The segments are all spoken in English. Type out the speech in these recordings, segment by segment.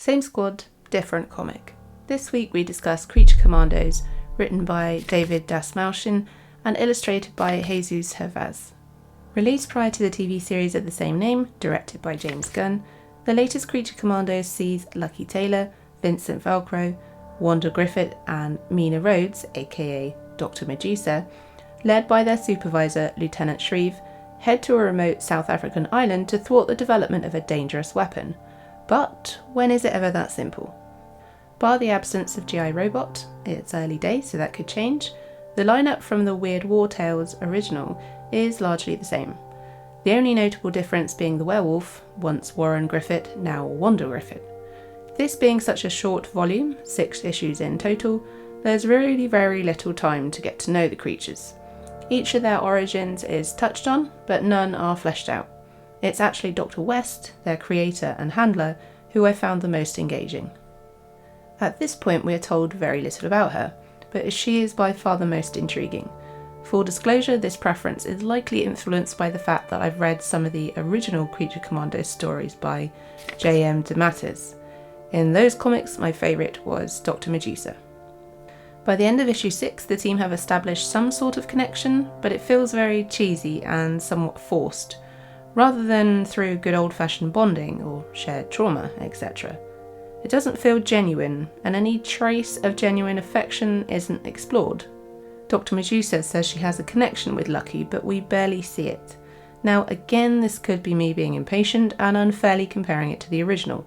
Same squad, different comic. This week we discuss Creature Commandos, written by David Dastmalchian and illustrated by Jesus Hervas. Released prior to the TV series of the same name, directed by James Gunn, the latest Creature Commandos sees Lucky Taylor, Vincent Velcro, Wanda Griffith and Mina Rhodes, aka Dr. Medusa, led by their supervisor Lieutenant Shreve, head to a remote South African island to thwart the development of a dangerous weapon. But when is it ever that simple? Bar the absence of GI Robot, it's early days so that could change, the lineup from the Weird War Tales original is largely the same. The only notable difference being the werewolf, once Warren Griffith, now Wanda Griffith. This being such a short volume, 6 issues in total, there's really very little time to get to know the creatures. Each of their origins is touched on, but none are fleshed out. It's actually Dr. West, their creator and handler, who I found the most engaging. At this point we are told very little about her, but she is by far the most intriguing. Full disclosure, this preference is likely influenced by the fact that I've read some of the original Creature Commandos stories by J.M. DeMatteis. In those comics, my favourite was Dr. Medusa. By the end of issue 6, the team have established some sort of connection, but it feels very cheesy and somewhat forced, rather than through good old-fashioned bonding or shared trauma, etc. It doesn't feel genuine, and any trace of genuine affection isn't explored. Dr. Medusa says she has a connection with Lucky, but we barely see it. Now again, this could be me being impatient and unfairly comparing it to the original,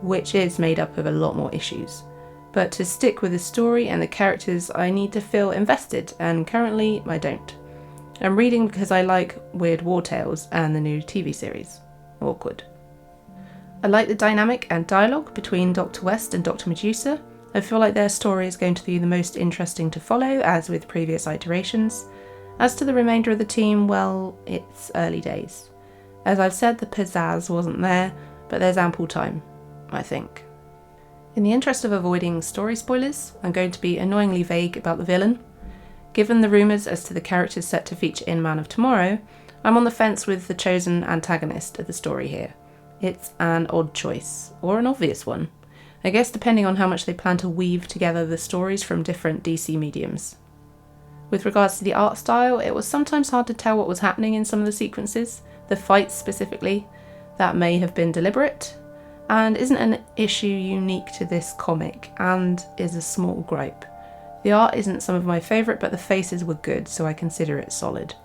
which is made up of a lot more issues. But to stick with the story and the characters, I need to feel invested, and currently I don't. I'm reading because I like Weird War Tales and the new TV series. Awkward. I like the dynamic and dialogue between Dr. West and Dr. Medusa. I feel like their story is going to be the most interesting to follow, as with previous iterations. As to the remainder of the team, well, it's early days. As I've said, the pizzazz wasn't there, but there's ample time, I think. In the interest of avoiding story spoilers, I'm going to be annoyingly vague about the villain. Given the rumours as to the characters set to feature in Man of Tomorrow, I'm on the fence with the chosen antagonist of the story here. It's an odd choice, or an obvious one. I guess depending on how much they plan to weave together the stories from different DC mediums. With regards to the art style, it was sometimes hard to tell what was happening in some of the sequences, the fights specifically. That may have been deliberate, and isn't an issue unique to this comic, and is a small gripe. The art isn't some of my favourite, but the faces were good, so I consider it solid.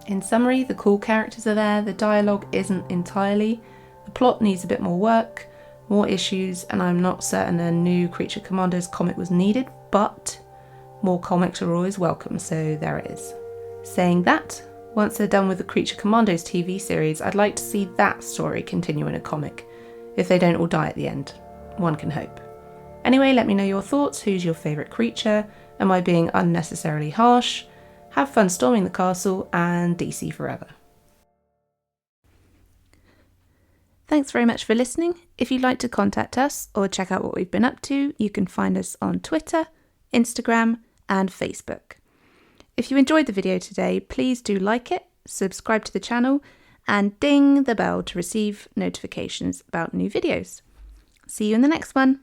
In summary, the cool characters are there, the dialogue isn't entirely, the plot needs a bit more work, more issues, and I'm not certain a new Creature Commandos comic was needed, but more comics are always welcome, so there it is. Saying that, once they're done with the Creature Commandos TV series, I'd like to see that story continue in a comic, if they don't all die at the end. One can hope. Anyway, let me know your thoughts. Who's your favourite creature? Am I being unnecessarily harsh? Have fun storming the castle, and DC forever. Thanks very much for listening. If you'd like to contact us or check out what we've been up to, you can find us on Twitter, Instagram, and Facebook. If you enjoyed the video today, please do like it, subscribe to the channel, and ding the bell to receive notifications about new videos. See you in the next one.